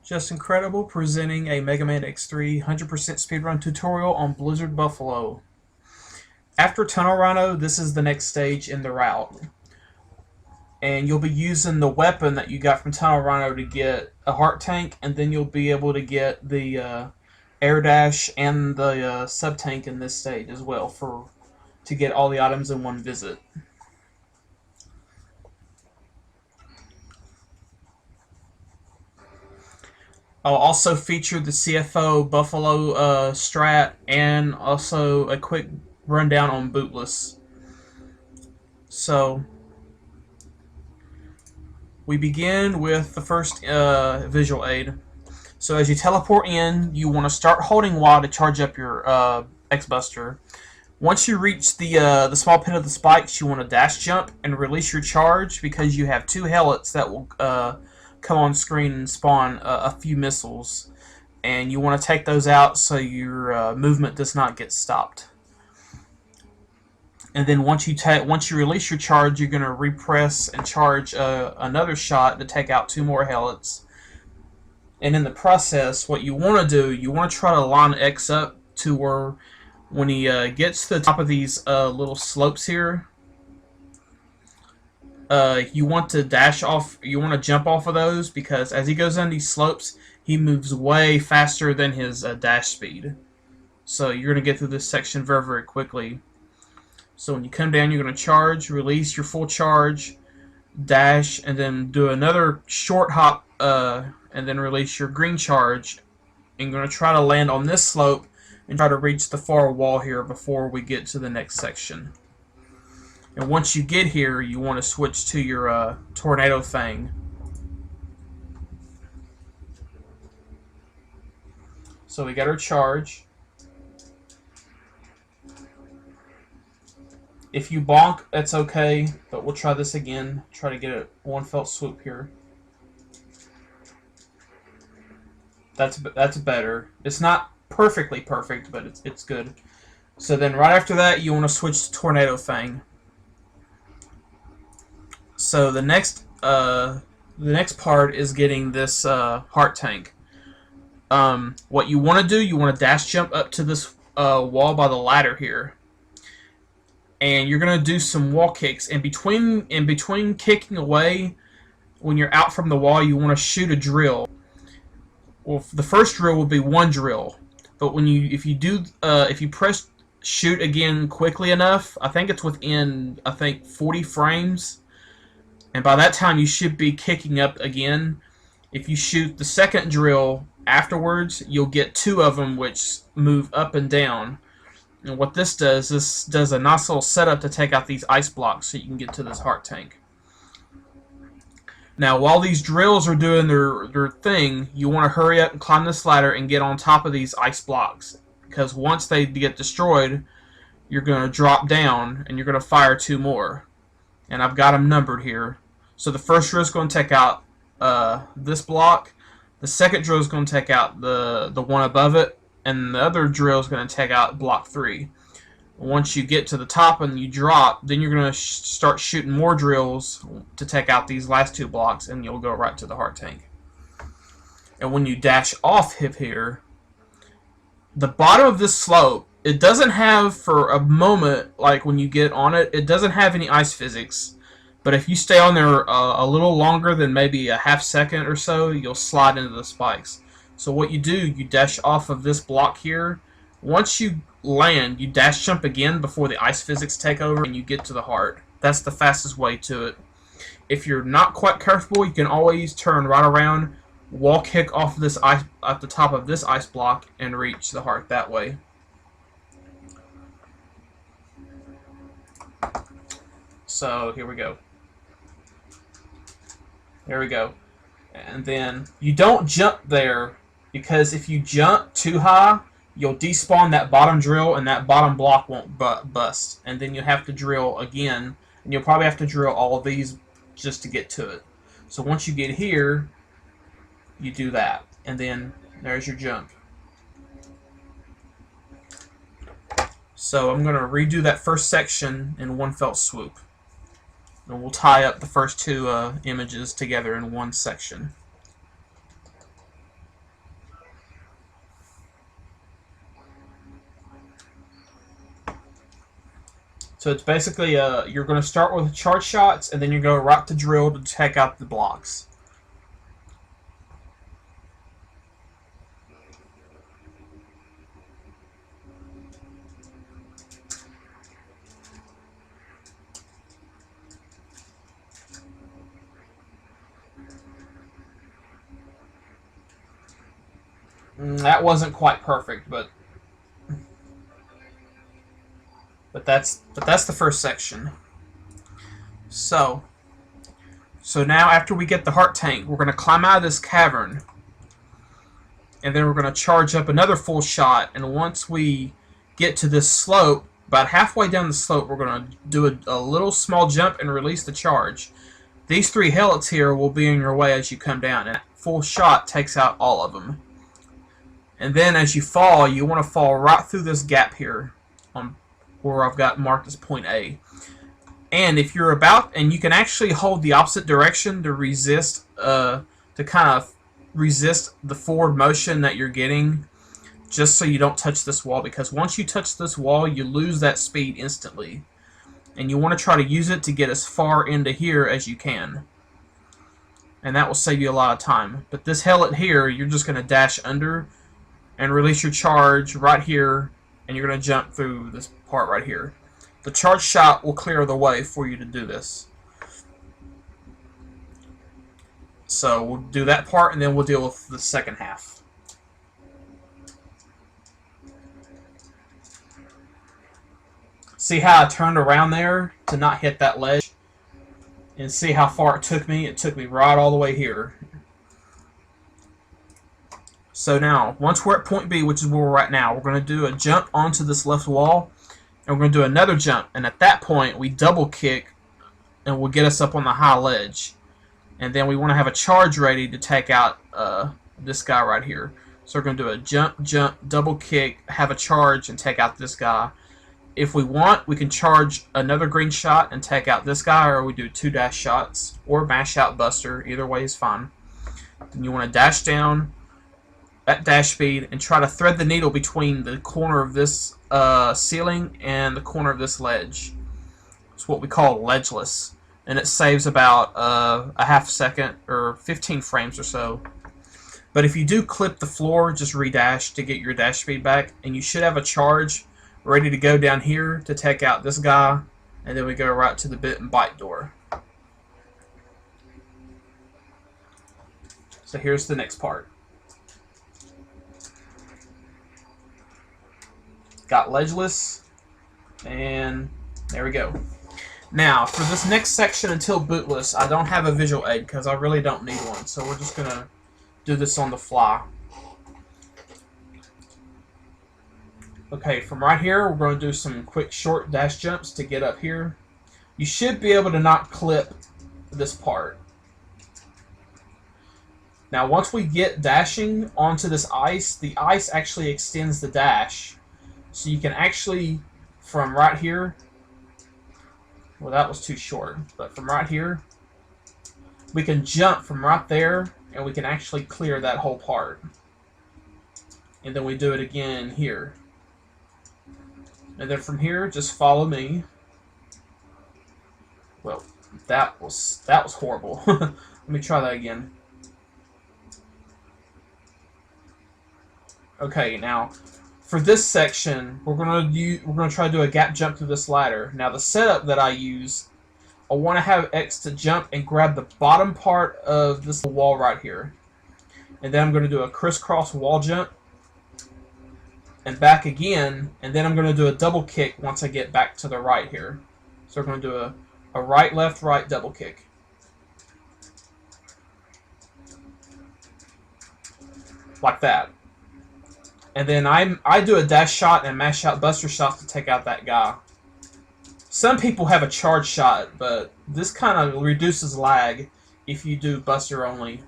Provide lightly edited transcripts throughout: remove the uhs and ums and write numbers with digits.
Just Incredible presenting a Mega Man X3 100% speedrun tutorial on Blizzard Buffalo. After Tunnel Rhino, this is the next stage in the route. And you'll be using the weapon that you got from Tunnel Rhino to get a heart tank, and then you'll be able to get the air dash and the sub tank in this stage as well to get all the items in one visit. I'll also feature the CFO Buffalo strat and also a quick rundown on Bootless. So we begin with the first visual aid. So as you teleport in, you want to start holding Y to charge up your X-Buster. Once you reach the small pit of the spikes, you want to dash jump and release your charge because you have two helots that will come on screen and spawn a few missiles, and you want to take those out so your movement does not get stopped. And then once you release your charge, you're going to repress and charge another shot to take out two more helots. And in the process, what you want to do, you want to try to line X up to where when he gets to the top of these little slopes here, you want to dash off, you want to jump off of those, because as he goes down these slopes, he moves way faster than his dash speed. So you're going to get through this section very, very quickly. So when you come down, you're going to charge, release your full charge, dash, and then do another short hop, and then release your green charge. And you're going to try to land on this slope and try to reach the far wall here before we get to the next section. And once you get here, you want to switch to your tornado thing. So we got our charge. If you bonk, that's okay, but we'll try this again. Try to get it one felt swoop here. That's better. It's not perfectly perfect, but it's good. So then right after that, you want to switch to tornado thing. So the next part is getting this heart tank. What you want to do, you want to dash jump up to this wall by the ladder here, and you're gonna do some wall kicks. In between kicking away, when you're out from the wall, you want to shoot a drill. Well, the first drill will be one drill, but if you press shoot again quickly enough, I think it's within 40 frames. And by that time, you should be kicking up again. If you shoot the second drill afterwards, you'll get two of them which move up and down. And what this does a nice little setup to take out these ice blocks so you can get to this heart tank. Now, while these drills are doing their thing, you want to hurry up and climb this ladder and get on top of these ice blocks. Because once they get destroyed, you're going to drop down and you're going to fire two more. And I've got them numbered here. So the first drill is going to take out this block. The second drill is going to take out the one above it. And the other drill is going to take out block 3. Once you get to the top and you drop, then you're going to start shooting more drills to take out these last two blocks, and you'll go right to the heart tank. And when you dash off here, the bottom of this slope, it doesn't have, for a moment, like when you get on it, it doesn't have any ice physics. But if you stay on there a little longer than maybe a half second or so, you'll slide into the spikes. So what you do, you dash off of this block here. Once you land, you dash jump again before the ice physics take over and you get to the heart. That's the fastest way to it. If you're not quite comfortable, you can always turn right around, wall kick off of this ice at the top of this ice block, and reach the heart that way. So here we go. There we go. And then you don't jump there, because if you jump too high, you'll despawn that bottom drill and that bottom block won't bust. And then you'll have to drill again, and you'll probably have to drill all of these just to get to it. So once you get here, you do that. And then there's your jump. So I'm going to redo that first section in one felt swoop. And we'll tie up the first two images together in one section. So it's basically you're going to start with charge shots, and then you go right to drill to take out the blocks. That wasn't quite perfect, but that's the first section. So now after we get the heart tank, we're going to climb out of this cavern, and then we're going to charge up another full shot. And once we get to this slope, about halfway down the slope, we're going to do a little small jump and release the charge. These 3 hellets here will be in your way as you come down, and that full shot takes out all of them. And then as you fall, you want to fall right through this gap here on where I've got marked as point A. And if you're and you can actually hold the opposite direction to resist, to kind of resist the forward motion that you're getting, just so you don't touch this wall, because once you touch this wall, you lose that speed instantly. And you want to try to use it to get as far into here as you can. And that will save you a lot of time. But this hellet here, you're just going to dash under and release your charge right here, and you're going to jump through this part right here. The charge shot will clear the way for you to do this. So we'll do that part, and then we'll deal with the second half. See how I turned around there to not hit that ledge? And see how far it took me? It took me right all the way here. So now, once we're at point B, which is where we're at now, we're going to do a jump onto this left wall, and we're going to do another jump. And at that point, we double kick, and we'll get us up on the high ledge. And then we want to have a charge ready to take out this guy right here. So we're going to do a jump, jump, double kick, have a charge, and take out this guy. If we want, we can charge another green shot and take out this guy, or we do 2 dash shots, or mash out Buster. Either way is fine. Then you want to dash down at dash speed and try to thread the needle between the corner of this ceiling and the corner of this ledge. It's what we call ledgeless, and it saves about a half second or 15 frames or so. But if you do clip the floor, just redash to get your dash speed back, and you should have a charge ready to go down here to take out this guy, and then we go right to the bit and bite door. So here's the next part. Got ledgeless, and there we go. Now, for this next section until bootless, I don't have a visual aid because I really don't need one, so we're just going to do this on the fly. Okay, from right here, we're going to do some quick short dash jumps to get up here. You should be able to not clip this part. Now, once we get dashing onto this ice, the ice actually extends the dash. So you can actually, from right here, well, that was too short, but from right here, we can jump from right there, and we can actually clear that whole part. And then we do it again here. And then from here, just follow me. Well, that was horrible. Let me try that again. Okay, now for this section, we're gonna try to do a gap jump through this ladder. Now the setup that I use, I want to have X to jump and grab the bottom part of this wall right here, and then I'm going to do a crisscross wall jump and back again, and then I'm going to do a double kick once I get back to the right here. So we're going to do a right, left, right double kick. Like that. And then I do a dash shot and mash out Buster shots to take out that guy. Some people have a charge shot, but this kind of reduces lag if you do Buster only.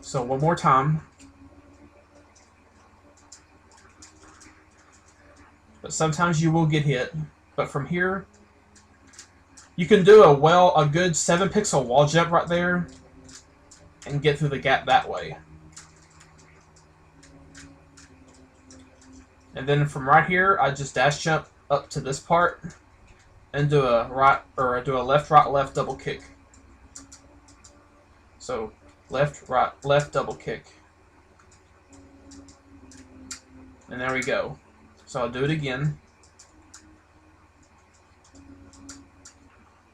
So one more time. But sometimes you will get hit. But from here, you can do a good 7-pixel wall jump right there and get through the gap that way. And then from right here, I just dash jump up to this part and do a right or do a left right left double kick. So left right left double kick. And there we go. So I'll do it again.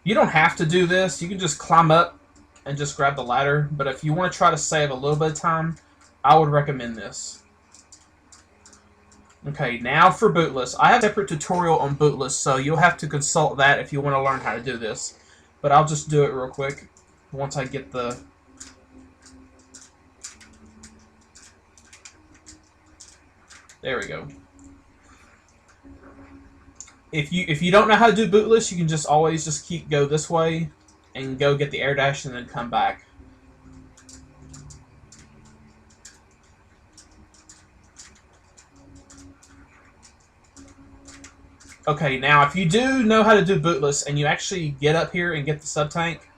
You don't have to do this. You can just climb up and just grab the ladder. But if you want to try to save a little bit of time, I would recommend this. Okay, now for bootless. I have a separate tutorial on bootless, so you'll have to consult that if you want to learn how to do this. But I'll just do it real quick once I get the... There we go. If you don't know how to do bootless, you can just always just go this way and go get the air dash and then come back. Okay, now if you do know how to do bootless and you actually get up here and get the sub-tank,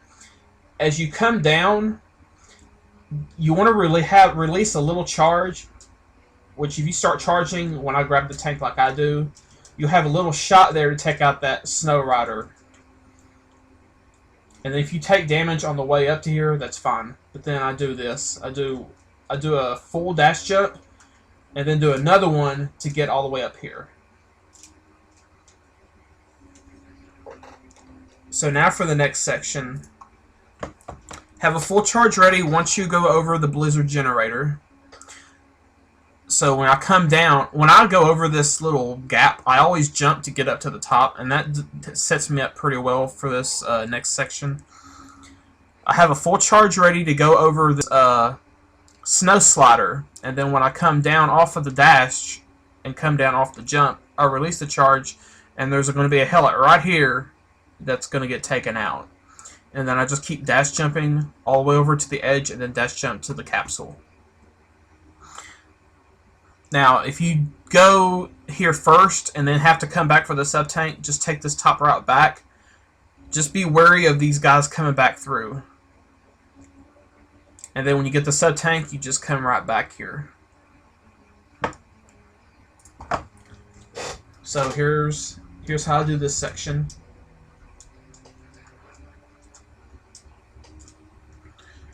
as you come down, you want to release a little charge, which if you start charging when I grab the tank like I do, you have a little shot there to take out that Snow Rider. And if you take damage on the way up to here, that's fine. But then I do this. I do a full dash jump, and then do another one to get all the way up here. So now for the next section. Have a full charge ready once you go over the blizzard generator. So when I come down, when I go over this little gap, I always jump to get up to the top, and that sets me up pretty well for this next section. I have a full charge ready to go over this snow slider, and then when I come down off of the dash and come down off the jump, I release the charge, and there's going to be a helmet right here that's going to get taken out. And then I just keep dash jumping all the way over to the edge and then dash jump to the capsule. Now, if you go here first and then have to come back for the sub-tank, just take this top route back. Just be wary of these guys coming back through. And then when you get the sub-tank, you just come right back here. So here's how I do this section.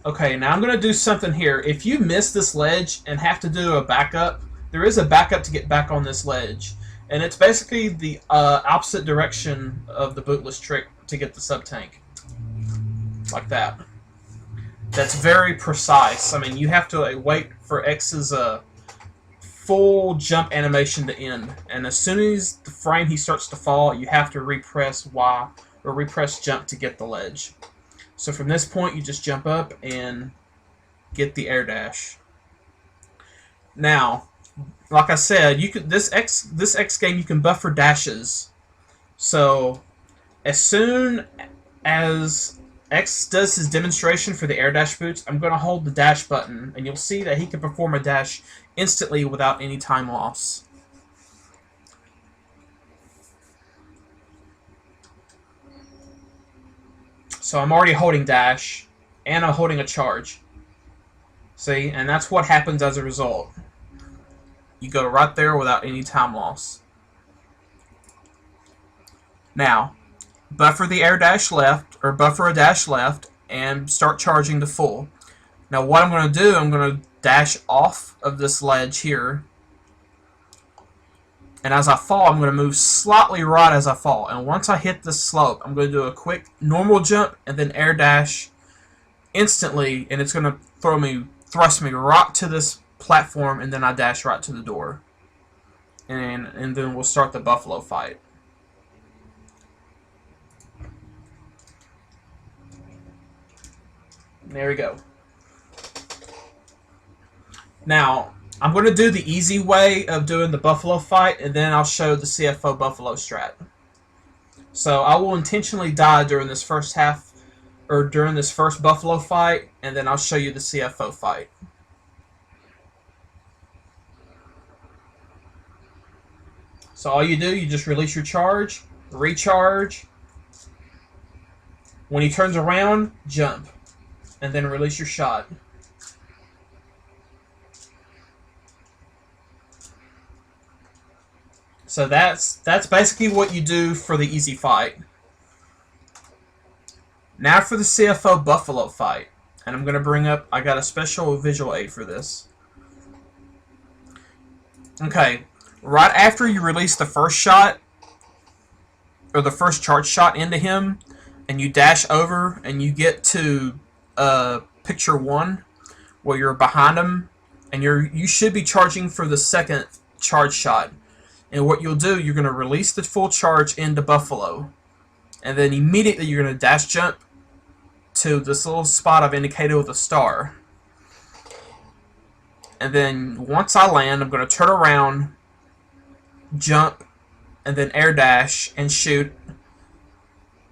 Okay, now I'm going to do something here. If you miss this ledge and have to do a backup, there is a backup to get back on this ledge. And it's basically the opposite direction of the bootless trick to get the sub-tank. Like that. That's very precise. I mean, you have to wait for X's full jump animation to end. And as soon as the frame he starts to fall, you have to repress Y or repress jump to get the ledge. So from this point, you just jump up and get the air dash. Now, like I said, you could this X game you can buffer dashes. So as soon as X does his demonstration for the air dash boots, I'm going to hold the dash button, and you'll see that he can perform a dash instantly without any time loss. So I'm already holding dash, and I'm holding a charge. See, and that's what happens as a result. You go right there without any time loss. Now, buffer the air dash left, or buffer a dash left, and start charging to full. Now what I'm going to do, I'm going to dash off of this ledge here. And as I fall, I'm going to move slightly right as I fall. And once I hit this slope, I'm going to do a quick normal jump and then air dash instantly. And it's going to thrust me right to this platform, and then I dash right to the door. And then we'll start the buffalo fight. There we go. Now, I'm going to do the easy way of doing the buffalo fight, and then I'll show the CFO buffalo strat. So I will intentionally die during this first half, or during this first buffalo fight, and then I'll show you the CFO fight. So all you do, you just release your charge, recharge. When he turns around, jump, and then release your shot. So that's basically what you do for the easy fight. Now for the CFO Buffalo fight. And I'm going to bring up, I got a special visual aid for this. Okay, right after you release the first shot, or the first charge shot into him, and you dash over and you get to picture 1 where you're behind him, and you should be charging for the second charge shot. And what you'll do, you're going to release the full charge into Buffalo, and then immediately you're going to dash jump to this little spot I've indicated with a star. And then once I land, I'm going to turn around, jump, and then air dash and shoot.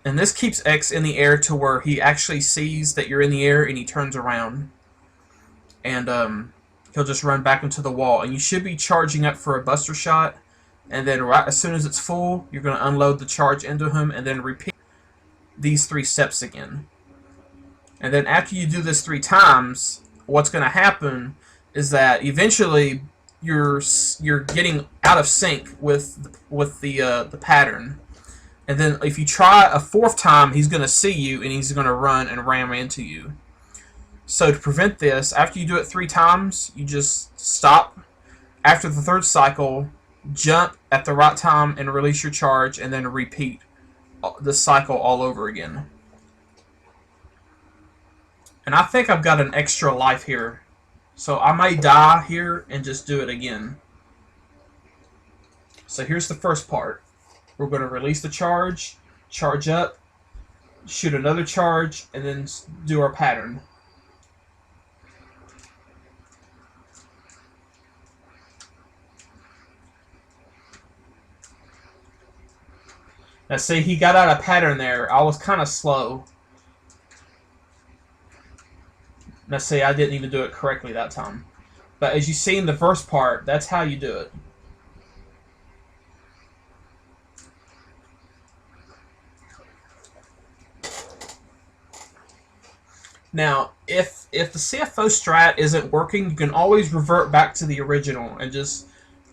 And this keeps X in the air to where he actually sees that you're in the air and he turns around. And he'll just run back into the wall. And you should be charging up for a buster shot. And then right as soon as it's full, you're going to unload the charge into him and then repeat these 3 steps again. And then after you do this 3 times, what's going to happen is that eventually you're getting out of sync with the pattern. And then if you try a 4th time, he's going to see you and he's going to run and ram into you. So to prevent this, after you do it 3 times, you just stop. After the 3rd cycle, jump at the right time and release your charge, and then repeat the cycle all over again. And I think I've got an extra life here, so I may die here and just do it again. So here's the first part. We're going to release the charge, charge up, shoot another charge, and then do our pattern. Now see, he got out of pattern there. I was kind of slow. Now see, I didn't even do it correctly that time. But as you see in the first part, that's how you do it. Now, if the CFO strat isn't working, you can always revert back to the original and just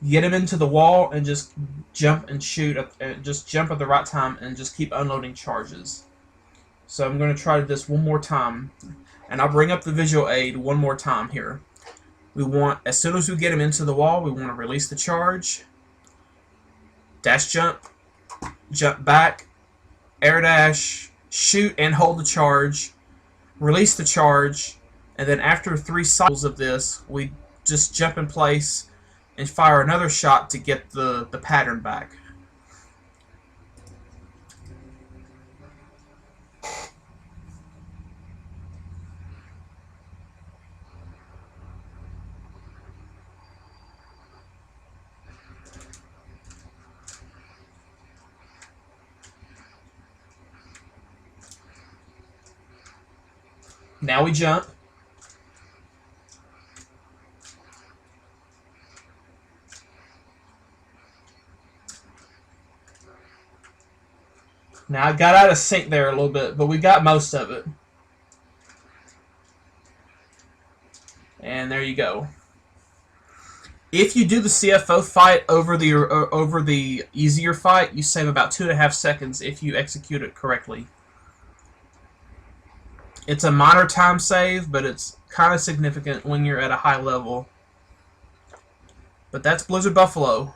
get him into the wall and just jump and shoot, just jump at the right time and just keep unloading charges. So I'm going to try this one more time. And I'll bring up the visual aid one more time here. We want, as soon as we get him into the wall, we want to release the charge, dash jump, jump back, air dash, shoot and hold the charge, release the charge, and then after 3 cycles of this, we just jump in place and fire another shot to get the pattern back. Now we jump. Now I got out of sync there a little bit, but we got most of it. And there you go. If you do the CFO fight over the easier fight, you save about 2.5 seconds if you execute it correctly. It's a minor time save, but it's kind of significant when you're at a high level. But that's Blizzard Buffalo.